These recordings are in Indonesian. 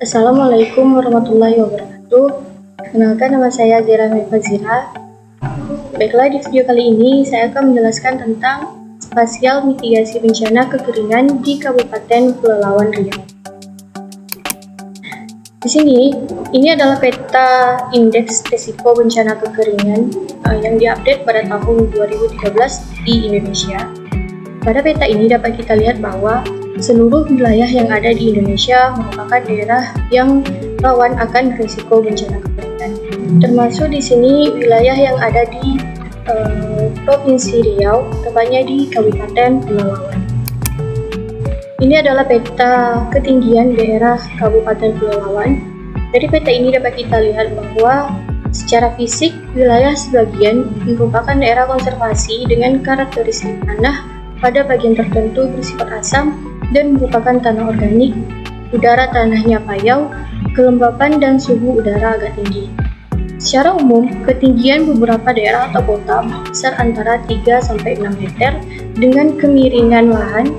Assalamualaikum warahmatullahi wabarakatuh. Kenalkan, nama saya Zira Fazira. Baiklah, di video kali ini saya akan menjelaskan tentang spasial mitigasi bencana kekeringan di Kabupaten Pelalawan Riau. Di sini, ini adalah peta indeks risiko bencana kekeringan yang diupdate pada tahun 2013 di Indonesia. Pada peta ini dapat kita lihat bahwa seluruh wilayah yang ada di Indonesia merupakan daerah yang rawan akan risiko bencana kekeringan. Termasuk di sini wilayah yang ada di Provinsi Riau, tepatnya di Kabupaten Pelalawan. Ini adalah peta ketinggian daerah Kabupaten Pelalawan. Dari peta ini dapat kita lihat bahwa secara fisik wilayah sebagian merupakan daerah konservasi dengan karakteristik tanah pada bagian tertentu bersifat asam dan merupakan tanah organik, udara tanahnya payau, kelembapan dan suhu udara agak tinggi. Secara umum, ketinggian beberapa daerah atau kota berkisar antara 3-6 meter dengan kemiringan lahan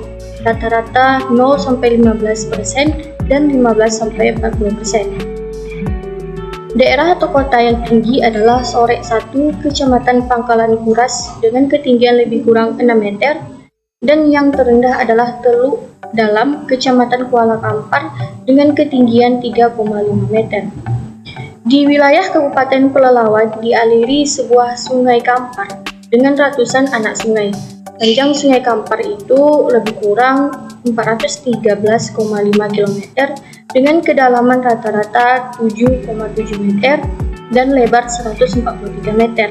rata-rata 0-15% dan 15-40%. Daerah atau kota yang tinggi adalah Sorek 1, Kecamatan Pangkalan Kuras dengan ketinggian lebih kurang 6 meter, dan yang terendah adalah Teluk Dalam, Kecamatan Kuala Kampar dengan ketinggian 3,5 meter. Di wilayah Kabupaten Pelalawan dialiri sebuah sungai Kampar dengan ratusan anak sungai. Panjang sungai Kampar itu lebih kurang 413,5 km dengan kedalaman rata-rata 7,7 meter dan lebar 143 meter.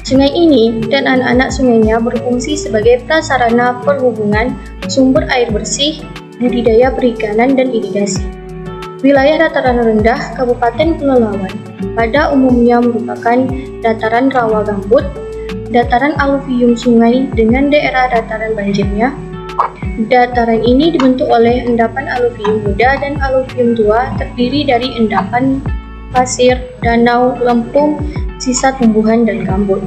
Sungai ini dan anak-anak sungainya berfungsi sebagai prasarana perhubungan, sumber air bersih, budidaya perikanan, dan irigasi. Wilayah dataran rendah Kabupaten Pelalawan pada umumnya merupakan dataran rawa gambut, dataran aluvium sungai dengan daerah dataran banjirnya. Dataran ini dibentuk oleh endapan aluvium muda dan aluvium tua terdiri dari endapan pasir, danau, lempung, sisa tumbuhan dan gambut.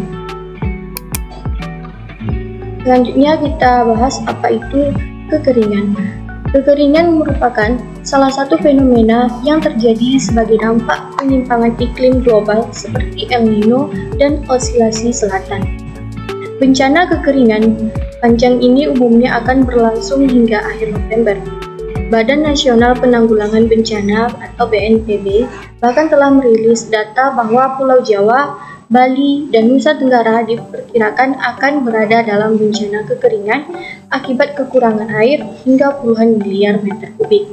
Selanjutnya kita bahas apa itu kekeringan. Kekeringan merupakan salah satu fenomena yang terjadi sebagai dampak penyimpangan iklim global seperti El Nino dan osilasi selatan. Bencana kekeringan panjang ini umumnya akan berlangsung hingga akhir November. Badan Nasional Penanggulangan Bencana atau BNPB bahkan telah merilis data bahwa Pulau Jawa, Bali, dan Nusa Tenggara diperkirakan akan berada dalam bencana kekeringan akibat kekurangan air hingga puluhan miliar meter kubik.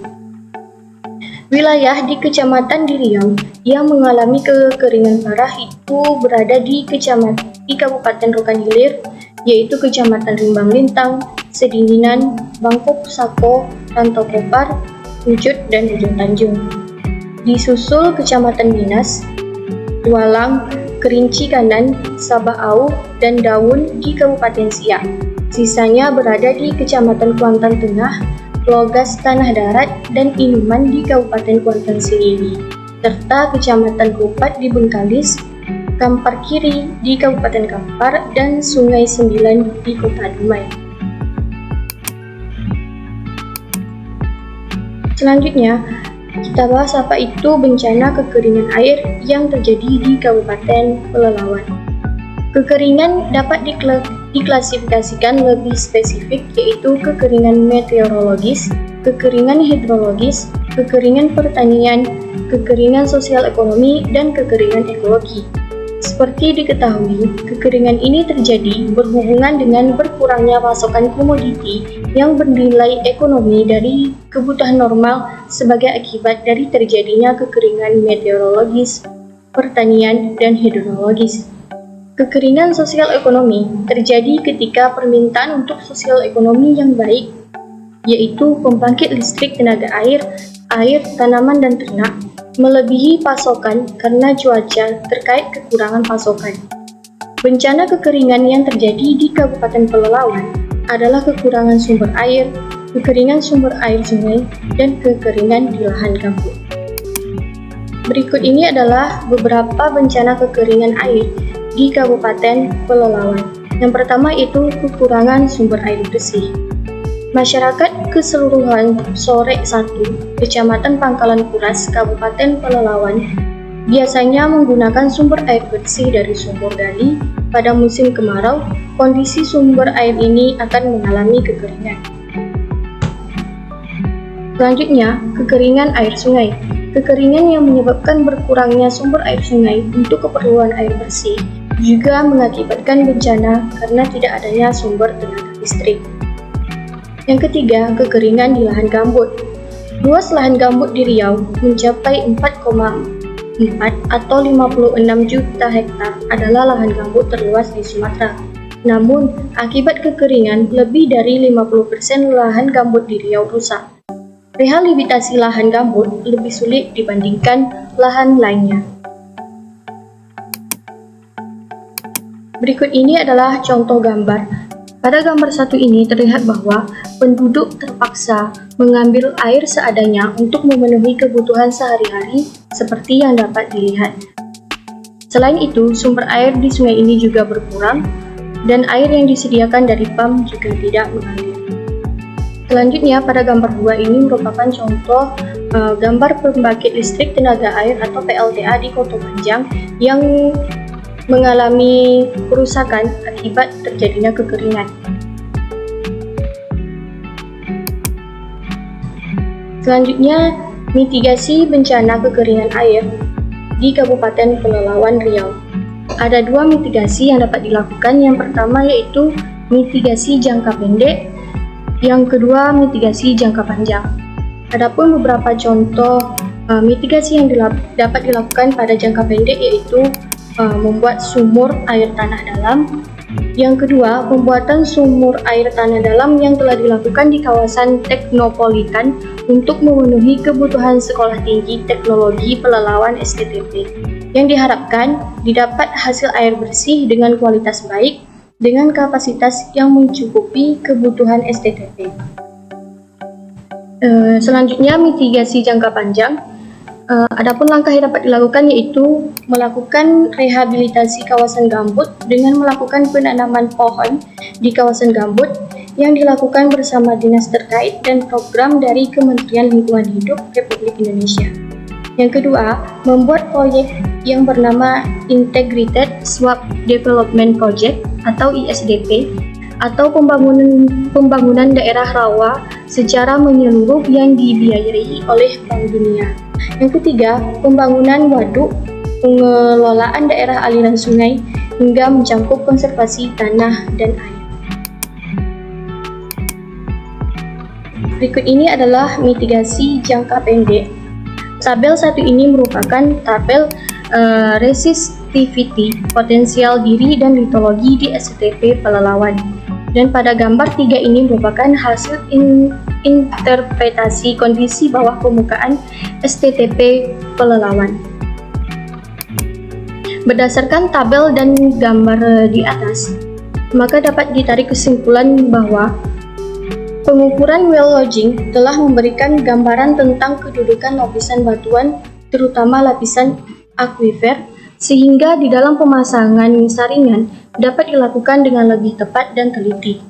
Wilayah di Kecamatan di Riau yang mengalami kekeringan parah itu berada di Kabupaten Rokan Hilir, yaitu Kecamatan Rimbang Lintang, Sedinginan, Bangkok Sako, Rantau Kopar, Wujud, dan Ujung Tanjung. Disusul Kecamatan Minas, Tualang, Kerinci Kanan, Sabaau, dan Daun di Kabupaten Siak. Sisanya berada di Kecamatan Kuantan Tengah, Logas Tanah Darat, dan Inuman di Kabupaten Kuantan Sengingi, serta Kecamatan Kupat di Bengkalis, Kampar Kiri di Kabupaten Kampar, dan Sungai Sembilan di Kota Dumai. Selanjutnya, kita bahas apa itu bencana kekeringan air yang terjadi di Kabupaten Pelalawan. Kekeringan dapat diklasifikasikan lebih spesifik, yaitu kekeringan meteorologis, kekeringan hidrologis, kekeringan pertanian, kekeringan sosial ekonomi, dan kekeringan ekologi. Seperti diketahui, kekeringan ini terjadi berhubungan dengan berkurangnya pasokan komoditi yang bernilai ekonomi dari kebutuhan normal sebagai akibat dari terjadinya kekeringan meteorologis, pertanian, dan hidrologis. Kekeringan sosial ekonomi terjadi ketika permintaan untuk sosial ekonomi yang baik, yaitu pembangkit listrik tenaga air, tanaman, dan ternak, melebihi pasokan karena cuaca terkait kekurangan pasokan. Bencana kekeringan yang terjadi di Kabupaten Pelalawan adalah kekurangan sumber air, kekeringan sumber air sungai, dan kekeringan di lahan gambut. Berikut ini adalah beberapa bencana kekeringan air di Kabupaten Pelalawan. Yang pertama itu kekurangan sumber air bersih. Masyarakat keseluruhan Sorek 1, Kecamatan Pangkalan Kuras, Kabupaten Pelalawan, biasanya menggunakan sumber air bersih dari sumur gali. Pada musim kemarau, kondisi sumber air ini akan mengalami kekeringan. Selanjutnya, kekeringan air sungai. Kekeringan yang menyebabkan berkurangnya sumber air sungai untuk keperluan air bersih juga mengakibatkan bencana karena tidak adanya sumber tenaga listrik. Yang ketiga, kekeringan di lahan gambut. Luas lahan gambut di Riau mencapai 4,4 atau 56 juta hektar adalah lahan gambut terluas di Sumatera. Namun, akibat kekeringan, lebih dari 50% lahan gambut di Riau rusak. Rehabilitasi lahan gambut lebih sulit dibandingkan lahan lainnya. Berikut ini adalah contoh gambar. Pada gambar satu ini terlihat bahwa penduduk terpaksa mengambil air seadanya untuk memenuhi kebutuhan sehari-hari seperti yang dapat dilihat. Selain itu, sumber air di sungai ini juga berkurang dan air yang disediakan dari PAM juga tidak mengalir. Selanjutnya, pada gambar 2 ini merupakan contoh gambar pembangkit listrik tenaga air atau PLTA di Kota Panjang yang mengalami kerusakan akibat terjadinya kekeringan. Selanjutnya, mitigasi bencana kekeringan air di Kabupaten Pelalawan Riau. Ada dua mitigasi yang dapat dilakukan. Yang pertama yaitu mitigasi jangka pendek, yang kedua mitigasi jangka panjang. Adapun beberapa contoh mitigasi yang dapat dilakukan pada jangka pendek yaitu membuat sumur air tanah dalam. Yang kedua, pembuatan sumur air tanah dalam yang telah dilakukan di kawasan Teknopolitan untuk memenuhi kebutuhan Sekolah Tinggi Teknologi Pelalawan STTP, yang diharapkan didapat hasil air bersih dengan kualitas baik dengan kapasitas yang mencukupi kebutuhan STTP. Selanjutnya, mitigasi jangka panjang. Adapun langkah yang dapat dilakukan yaitu melakukan rehabilitasi kawasan gambut dengan melakukan penanaman pohon di kawasan gambut yang dilakukan bersama dinas terkait dan program dari Kementerian Lingkungan Hidup Republik Indonesia. Yang kedua, membuat proyek yang bernama Integrated Swamp Development Project atau ISDP atau pembangunan daerah rawa secara menyeluruh yang dibiayai oleh Bank Dunia. Yang ketiga, pembangunan waduk, pengelolaan daerah aliran sungai, hingga mencakup konservasi tanah dan air. Berikut ini adalah mitigasi jangka pendek. Tabel satu ini merupakan tabel resistivity, potensial diri, dan litologi di STTP Pelalawan. Dan pada gambar 3 ini merupakan hasil interpretasi kondisi bawah permukaan STTP Pelalawan. Berdasarkan tabel dan gambar di atas, maka dapat ditarik kesimpulan bahwa pengukuran well logging telah memberikan gambaran tentang kedudukan lapisan batuan, terutama lapisan akuifer, sehingga di dalam pemasangan saringan dapat dilakukan dengan lebih tepat dan teliti.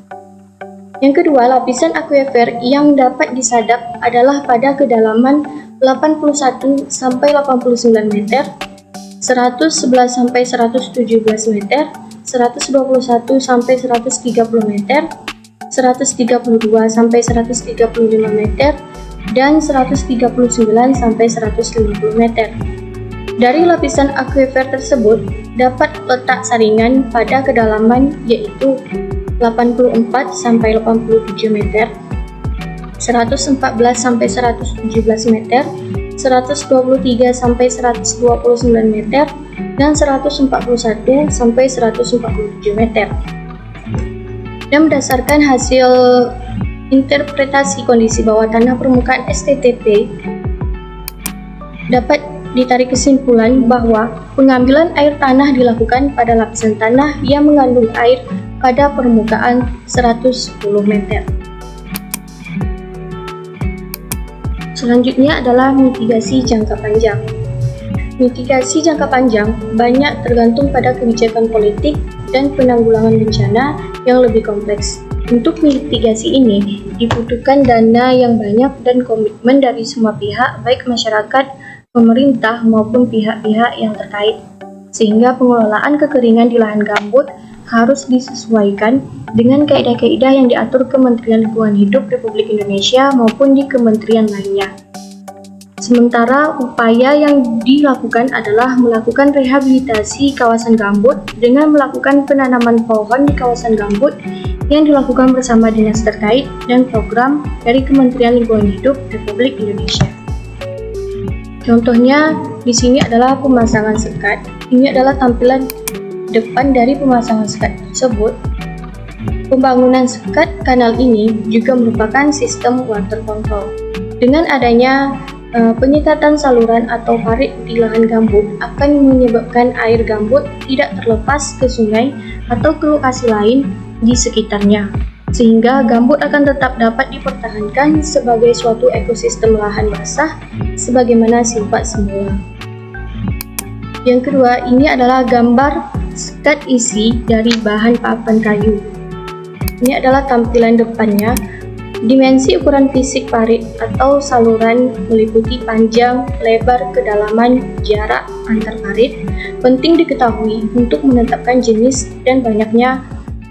Yang kedua, lapisan akuifer yang dapat disadap adalah pada kedalaman 81 sampai 89 meter, 111 sampai 117 meter, 121 sampai 130 meter, 132 sampai 135 meter, dan 139 sampai 150 meter. Dari lapisan akuifer tersebut dapat letak saringan pada kedalaman yaitu 84 sampai 87 meter, 114 sampai 117 meter, 123 sampai 129 meter, dan 141 sampai 147 meter. Dan berdasarkan hasil interpretasi kondisi bawah tanah permukaan STTP, dapat ditarik kesimpulan bahwa pengambilan air tanah dilakukan pada lapisan tanah yang mengandung air pada permukaan 110 meter. Selanjutnya adalah mitigasi jangka panjang. Mitigasi jangka panjang banyak tergantung pada kebijakan politik dan penanggulangan bencana yang lebih kompleks. Untuk mitigasi ini dibutuhkan dana yang banyak dan komitmen dari semua pihak, baik masyarakat, pemerintah maupun pihak-pihak yang terkait, sehingga pengelolaan kekeringan di lahan gambut harus disesuaikan dengan kaidah-kaidah yang diatur Kementerian Lingkungan Hidup Republik Indonesia maupun di kementerian lainnya. Sementara upaya yang dilakukan adalah melakukan rehabilitasi kawasan gambut dengan melakukan penanaman pohon di kawasan gambut yang dilakukan bersama dinas terkait dan program dari Kementerian Lingkungan Hidup Republik Indonesia. Contohnya di sini adalah pemasangan sekat. Ini adalah tampilan depan dari pemasangan sekat tersebut. Pembangunan sekat kanal ini juga merupakan sistem water control. Dengan adanya penyekatan saluran atau parit di lahan gambut akan menyebabkan air gambut tidak terlepas ke sungai atau ke lokasi lain di sekitarnya, sehingga gambut akan tetap dapat dipertahankan sebagai suatu ekosistem lahan basah sebagaimana sifat semula. Yang kedua, ini adalah gambar sekat isi dari bahan papan kayu. Ini adalah tampilan depannya. Dimensi ukuran fisik parit atau saluran meliputi panjang, lebar, kedalaman, jarak antar parit. Penting diketahui untuk menetapkan jenis dan banyaknya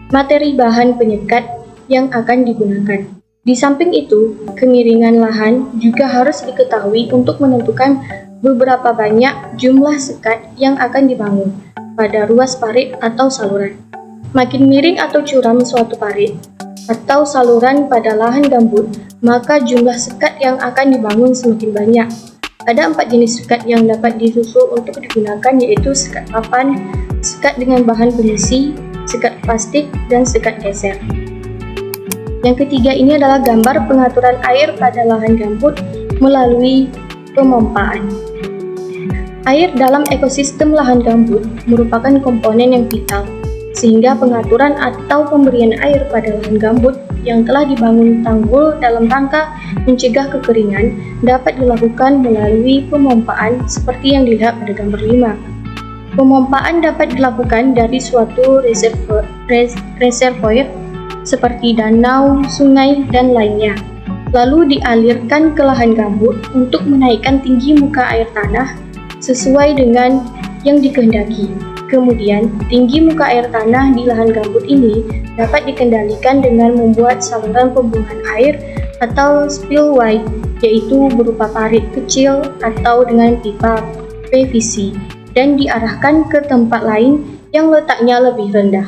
materi bahan penyekat yang akan digunakan. Di samping itu, kemiringan lahan juga harus diketahui untuk menentukan beberapa banyak jumlah sekat yang akan dibangun pada ruas parit atau saluran. Makin miring atau curam suatu parit atau saluran pada lahan gambut, maka jumlah sekat yang akan dibangun semakin banyak. Ada 4 jenis sekat yang dapat disusul untuk digunakan, yaitu sekat papan, sekat dengan bahan pengisi, sekat plastik, dan sekat geser. Yang ketiga ini adalah gambar pengaturan air pada lahan gambut melalui pemompaan. Air dalam ekosistem lahan gambut merupakan komponen yang vital, sehingga pengaturan atau pemberian air pada lahan gambut yang telah dibangun tanggul dalam rangka mencegah kekeringan dapat dilakukan melalui pemompaan seperti yang dilihat pada gambar 5. Pemompaan dapat dilakukan dari suatu reservoir seperti danau, sungai, dan lainnya, lalu dialirkan ke lahan gambut untuk menaikkan tinggi muka air tanah sesuai dengan yang dikehendaki. Kemudian, tinggi muka air tanah di lahan gambut ini dapat dikendalikan dengan membuat saluran pembuangan air atau spillway, yaitu berupa parit kecil atau dengan pipa PVC, dan diarahkan ke tempat lain yang letaknya lebih rendah.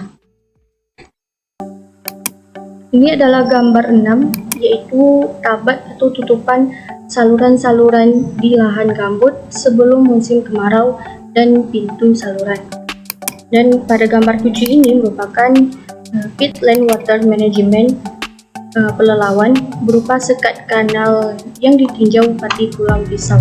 Ini adalah gambar 6, yaitu tabat atau tutupan saluran-saluran di lahan gambut sebelum musim kemarau dan pintu saluran. Dan pada gambar 7 ini merupakan peatland water management Pelalawan berupa sekat kanal yang ditinjau Bupati Pulau Pisau.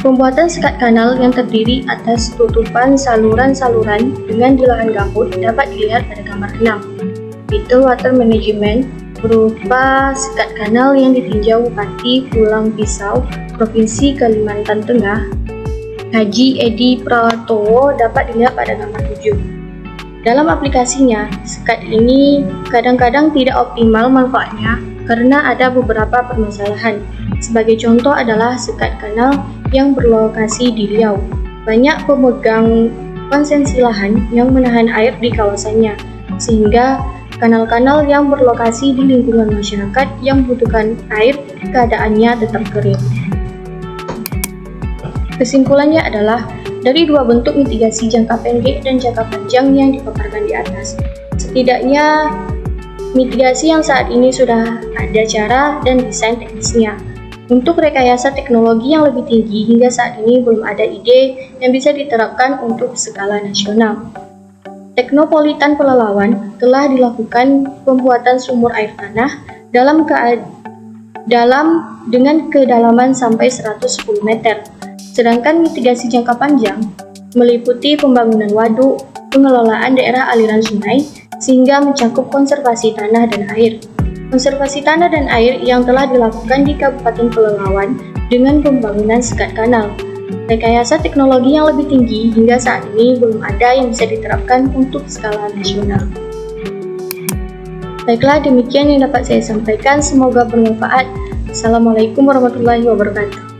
Pembuatan sekat kanal yang terdiri atas tutupan saluran-saluran dengan di lahan gambut dapat dilihat pada gambar 6. Peatland water management berupa sekat kanal yang ditinjau Bupati Pulau Pisau, Provinsi Kalimantan Tengah, Haji Edi Pratowo, dapat dilihat pada gambar 7. Dalam aplikasinya, sekat ini kadang-kadang tidak optimal manfaatnya karena ada beberapa permasalahan. Sebagai contoh adalah sekat kanal yang berlokasi di Riau. Banyak pemegang konsesi lahan yang menahan air di kawasannya, sehingga kanal-kanal yang berlokasi di lingkungan masyarakat yang membutuhkan air keadaannya tetap kering. Kesimpulannya adalah, dari dua bentuk mitigasi jangka pendek dan jangka panjang yang dipaparkan di atas, setidaknya mitigasi yang saat ini sudah ada cara dan desain teknisnya. Untuk rekayasa teknologi yang lebih tinggi, hingga saat ini belum ada ide yang bisa diterapkan untuk skala nasional. Teknopolitan Pelalawan telah dilakukan pembuatan sumur air tanah dengan kedalaman sampai 110 meter. Sedangkan mitigasi jangka panjang meliputi pembangunan waduk, pengelolaan daerah aliran sungai, sehingga mencakup konservasi tanah dan air. Konservasi tanah dan air yang telah dilakukan di Kabupaten Pelalawan dengan pembangunan sekat kanal. Rekayasa teknologi yang lebih tinggi hingga saat ini belum ada yang bisa diterapkan untuk skala nasional. Baiklah, demikian yang dapat saya sampaikan. Semoga bermanfaat. Assalamualaikum warahmatullahi wabarakatuh.